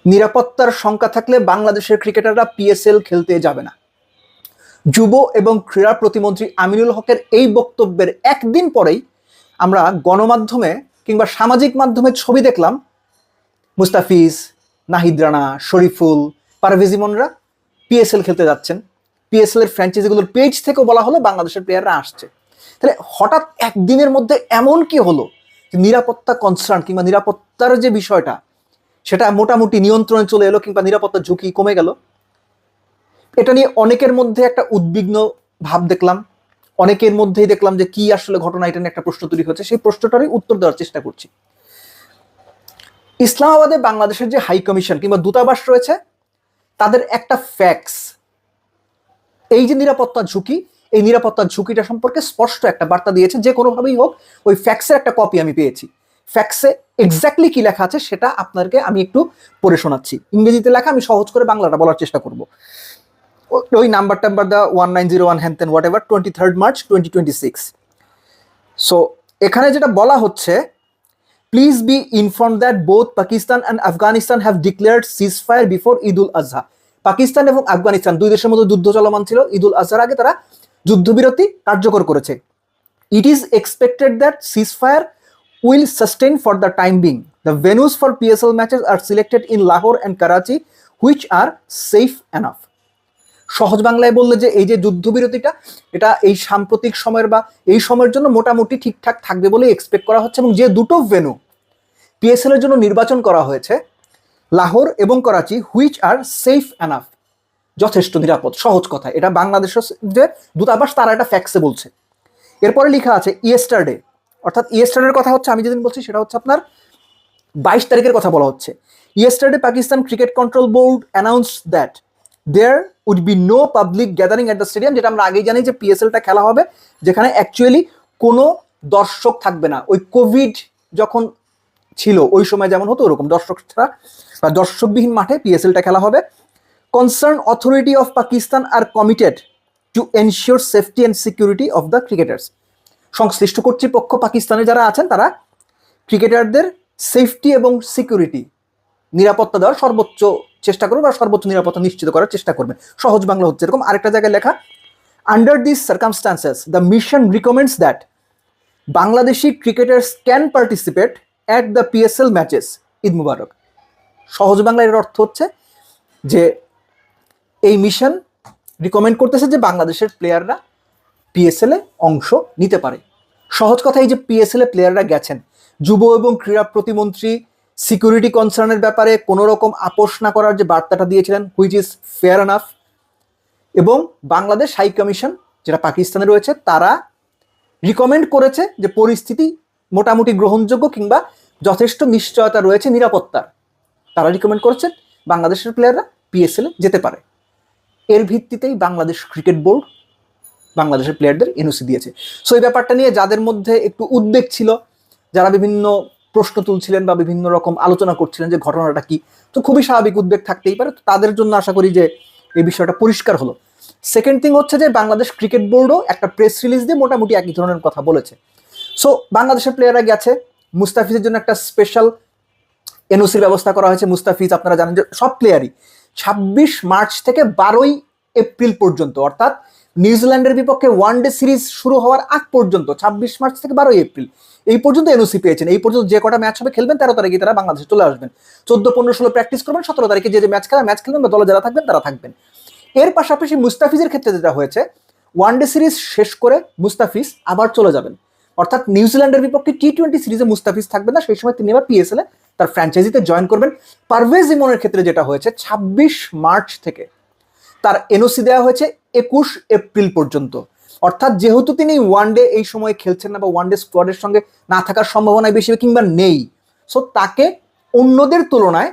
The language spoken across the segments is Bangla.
নিরাপত্তার শঙ্কা থাকলে বাংলাদেশের ক্রিকেটাররা পিএসএল খেলতে যাবে না। যুব এবং ক্রীড়া প্রতিমন্ত্রী আমিনুল হকের এই বক্তব্যের একদিন পরেই আমরা গণমাধ্যমে কিংবা সামাজিক মাধ্যমে ছবি দেখলাম মুস্তাফিজ, নাহিদ রানা, শরীফুল, পারভেজ ইমনরা পিএসএল খেলতে যাচ্ছেন। পিএসএল এর ফ্র্যাঞ্চাইজিগুলোর পেজ থেকেও বলা হলো বাংলাদেশের প্লেয়াররা আসছে। তাহলে হঠাৎ একদিনের মধ্যে এমন কি হলো নিরাপত্তা কনসার্ন কিংবা নিরাপত্তার যে বিষয়টা সেটা মোটামুটি নিয়ন্ত্রণে চলে এলো কিংবা নিরাপত্তার ঝুঁকি কমে গেল? এটা নিয়ে অনেকের মধ্যে একটা উদ্বিগ্ন ভাব দেখলাম, অনেকের মধ্যেই দেখলাম যে কি আসলে ঘটনা, এটা নিয়ে একটা প্রশ্ন তৈরি হচ্ছে। সেই প্রশ্নটারই উত্তর দেওয়ার চেষ্টা করছি। ইসলামাবাদে বাংলাদেশের যে হাই কমিশন কিংবা দূতাবাস রয়েছে তাদের একটা ফ্যাক্স, এই যে নিরাপত্তার ঝুঁকি, এই নিরাপত্তার ঝুঁকিটা সম্পর্কে স্পষ্ট একটা বার্তা দিয়েছে। যে কোনোভাবেই হোক ওই ফ্যাক্সের একটা কপি আমি পেয়েছি। ফ্যাক্সে এক্স্যাক্টলি কি লেখা আছে সেটা আপনাদেরকে আমি একটু পড়ে শোনাচ্ছি। ইংরেজিতে লেখা, আমি সহজ করে বাংলাটা বলার চেষ্টা করব। ওই নাম্বার দা 1901 হ্যানতেন হোয়াট এভার 23 মার্চ 2026। সো এখানে যেটা বলা হচ্ছে, please be inform that both Pakistan and Afghanistan have declared ceasefire before Eid ul Azha. Pakistan এবং আফগানিস্তান দুই দেশের মধ্যে যুদ্ধ চলমান ছিল। ঈদ উল আজহার আগে তারা যুদ্ধবিরতি কার্যকর করেছে। It is expected that ceasefire will sustain for the time being. The venues for PSL matches are selected in Lahore and Karachi, which are safe enough. সহজ বাংলায় বললে যে এই যে যুদ্ধবিরতিটা, এটা এই সাম্প্রতিক সময়ের বা এই সময়ের জন্য মোটামুটি ঠিকঠাক থাকবে বলে এক্সপেক্ট করা হচ্ছে। এবং যে দুটো ভেন্যু পিএসএল এর জন্য নির্বাচন করা হয়েছে, লাহোর এবং Karachi, which are safe enough, যথেষ্ট নিরাপদ। সহজ কথা, এটা বাংলাদেশের যে দূতাবাস তারা এটা ফ্যাক্সে বলছে। এরপরে লেখা আছে ইয়েস্টারডে, অর্থাৎ ইয়েস্টারডের কথা হচ্ছে, আমি যেদিন বলছি সেটা হচ্ছে আপনার 22 তারিখের কথা বলা হচ্ছে। Yesterday Pakistan cricket control board announced that there would be no public gathering at the stadium. যেটা আমরা আগেই জানি যে পিএসএলটা খেলা হবে যেখানে অ্যাকচুয়ালি কোনো দর্শক থাকবে না। ওই কোভিড যখন ছিল ওই সময় যেমন হতো ওরকম দর্শক ছাড়া বা দর্শকবিহীন মাঠে পিএসএলটা খেলা হবে। Concern authority of Pakistan R committed to ensure safety and security of the cricketers. সংশ্লিষ্ট কর্তৃপক্ষ পাকিস্তানে যারা আছেন তারা ক্রিকেটারদের সেফটি এবং সিকিউরিটি, নিরাপত্তা দেওয়ার সর্বোচ্চ চেষ্টা করবে বা সর্বোচ্চ নিরাপত্তা নিশ্চিত করার চেষ্টা করবে। সহজ বাংলা হচ্ছে এরকম। আরেকটা জায়গায় লেখা, under this circumstances the mission recommends that Bangladeshi cricketers can participate at the PSL matches. Eid Mubarak. সহজ বাংলায় এর অর্থ হচ্ছে যে এই মিশন রিকমেন্ড করতেছে যে বাংলাদেশের প্লেয়াররা পিএসএল এ অংশ নিতে পারে। সহজ কথা, এই যে পিএসএল এ প্লেয়াররা গেছেন, যুব এবং ক্রীড়া প্রতিমন্ত্রী সিকিউরিটি কনসার্নের ব্যাপারে কোনো রকম আপোষ না করার যে বার্তাটা দিয়েছিলেন, হুইচ ইজ ফেয়ার এনাফ। এবং বাংলাদেশ হাই কমিশন যেটা পাকিস্তানে রয়েছে তারা রিকমেন্ড করেছে যে পরিস্থিতি মোটামুটি গ্রহণযোগ্য কিংবা যথেষ্ট নিশ্চয়তা রয়েছে নিরাপত্তার। তারা রিকমেন্ড করেছে বাংলাদেশের প্লেয়াররা পিএসএল এ যেতে পারে। এর ভিত্তিতেই বাংলাদেশ ক্রিকেট বোর্ড বাংলাদেশের প্লেয়ারদের এনওসি দিয়েছে। সো এই ব্যাপারটা নিয়ে যাদের মধ্যে একটু উদ্বেগ ছিল, যারা বিভিন্ন প্রশ্ন তুলছিলেন বা বিভিন্ন রকম আলোচনা করছিলেন যে ঘটনাটা কি, তো খুবই স্বাভাবিক উদ্বেগ থাকতেই পারে। তো তাদের জন্য আশা করি যে এই বিষয়টা পরিষ্কার হলো। সেকেন্ড থিং হচ্ছে যে বাংলাদেশ ক্রিকেট বোর্ডও একটা প্রেস রিলিজ দিয়ে মোটামুটি একই ধরনের কথা বলেছে। সো বাংলাদেশের প্লেয়াররা গেছে, মুস্তাফিজের জন্য একটা স্পেশাল এনওসির ব্যবস্থা করা হয়েছে। মুস্তাফিজ আপনারা জানেন যে সব প্লেয়ারই 26 মার্চ থেকে 12 এপ্রিল পর্যন্ত, অর্থাৎ নিউজিল্যান্ডের বিপক্ষে ওয়ানডে সিরিজ শুরু হওয়ার আগ পর্যন্ত 26 মার্চ থেকে 12 এপ্রিল এই পর্যন্ত এনওসি পেয়েছেন। এই পর্যন্ত যে কটা ম্যাচ হবে খেলবেন, 13 তারিখে তারা বাংলাদেশে চলে আসবেন। 14, 15, 16 প্র্যাকটিস করবেন, 17 তারিখে যে ম্যাচ খেলবেন বা দলে যারা থাকবেন তারা থাকবেন। এর পাশাপাশি মুস্তাফিজের ক্ষেত্রে যেটা হয়েছে, ওয়ানডে সিরিজ শেষ করে মুস্তাফিজ আবার চলে যাবেন, অর্থাৎ নিউজিল্যান্ডের বিপক্ষে টি20 সিরিজে মুস্তাফিজ থাকবেন না, সেই সময় তিনি আবার পিএসএল এ তার ফ্র্যাঞ্চাইজিতে জয়েন করবেন। পারভেজ ইমনের ক্ষেত্রে যেটা হয়েছে, 26 মার্চ থেকে তার এনওসি দেওয়া হয়েছে 21 এপ্রিল পর্যন্ত। অর্থাৎ যেহেতু তিনি ওয়ানডে এই সময় খেলছেন না বা ওয়ানডে স্কোয়াডের সঙ্গে না থাকার সম্ভাবনায় বেশি কিংবা নেই, সো তাকে অন্যদের তুলনায়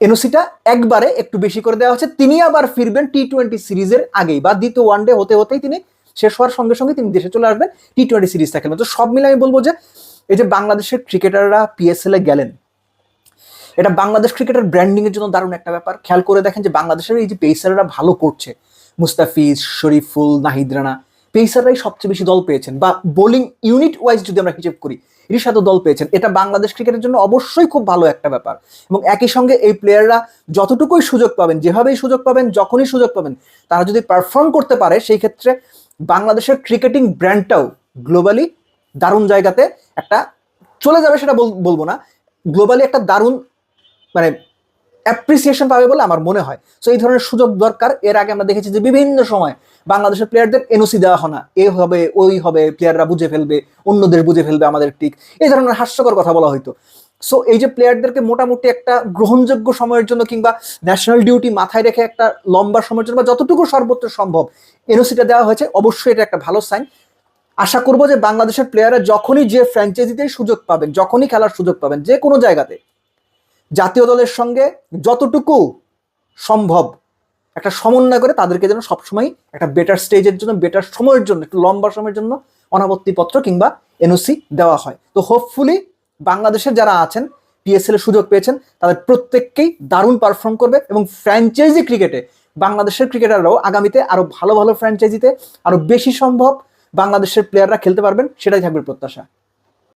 এনওসিটা একবারে একটু বেশি করে দেওয়া হচ্ছে। তিনি আবার ফিরবেন টি20 সিরিজের আগেই বা দ্বিতীয় ওয়ানডে হতেই তিনি শেষ হওয়ার সঙ্গে সঙ্গে তিনি দেশে চলে আসবেন টি20 সিরিজটা খেলবেন। তো সব মিলে আমি বলবো যে এই যে বাংলাদেশের ক্রিকেটাররা পিএসএল এ গেলেন, এটা বাংলাদেশ ক্রিকেটের ব্র্যান্ডিং এর জন্য দারুণ একটা ব্যাপার। খেয়াল করে দেখেন যে বাংলাদেশের এই যে পেসাররা ভালো করছে, মুস্তাফিজ, শরীফুল, নাহিদ রানা, পেসাররাই সবচেয়ে বেশি দল পেয়েছেন। বা বোলিং ইউনিট ওয়াইজ যদি আমরা হিসেব করি, রিশাদও দল পেয়েছেন, এটা বাংলাদেশ ক্রিকেটের জন্য অবশ্যই খুব ভালো একটা ব্যাপার। এবং একই সঙ্গে এই প্লেয়াররা যতটুকুই সুযোগ পাবেন, যেভাবেই সুযোগ পাবেন, যখনই সুযোগ পাবেন, তারা যদি পারফর্ম করতে পারে, সেই ক্ষেত্রে বাংলাদেশের ক্রিকেটিং ব্র্যান্ডটাও গ্লোবালি দারুণ জায়গাতে একটা চলে যাবে, সেটা বলবো না, গ্লোবালি একটা দারুণ মানে অ্যাপ্রিসিয়েশন পাবে বলে আমার মনে হয়। সো এই ধরনের সুযোগ দরকার। এর আগে আমরা দেখেছি যে বিভিন্ন সময় বাংলাদেশের প্লেয়ারদের এনওসি দেওয়া হয় না, এ হবে ওই হবে, প্লেয়াররা বুঝে ফেলবে, অন্য দেশ বুঝে ফেলবে আমাদের টিক, এই ধরনের হাস্যকর কথা বলা হইতো। সো এই যে প্লেয়ারদেরকে মোটামুটি একটা গ্রহণযোগ্য সময়ের জন্য কিংবা ন্যাশনাল ডিউটি মাথায় রেখে একটা লম্বা সময়ের জন্য বা যতটুকু সর্বোচ্চ সম্ভব এনওসিটা দেওয়া হয়েছে, অবশ্যই এটা একটা ভালো সাইন। আশা করবো যে বাংলাদেশের প্লেয়াররা যখনই যে ফ্র্যাঞ্চাইজিতেই সুযোগ পাবেন, যখনই খেলার সুযোগ পাবেন, যে কোনো জায়গাতে জাতীয় দলের সঙ্গে যতটুকু সম্ভব একটা সমন্বয় করে তাদেরকে যেন সবসময় একটা বেটার স্টেজের জন্য, বেটার সময়ের জন্য, একটু লম্বা সময়ের জন্য অনাপত্তিপত্র কিংবা এনওসি দেওয়া হয়। তো হোপফুলি বাংলাদেশের যারা আছেন, পিএসএল এর সুযোগ পেয়েছেন, তাদের প্রত্যেককেই দারুণ পারফর্ম করবে এবং ফ্র্যাঞ্চাইজি ক্রিকেটে বাংলাদেশের ক্রিকেটাররাও আগামীতে আরো ভালো ভালো ফ্র্যাঞ্চাইজিতে আরো বেশি সম্ভব বাংলাদেশের প্লেয়াররা খেলতে পারবেন, সেটাই থাকবে প্রত্যাশা।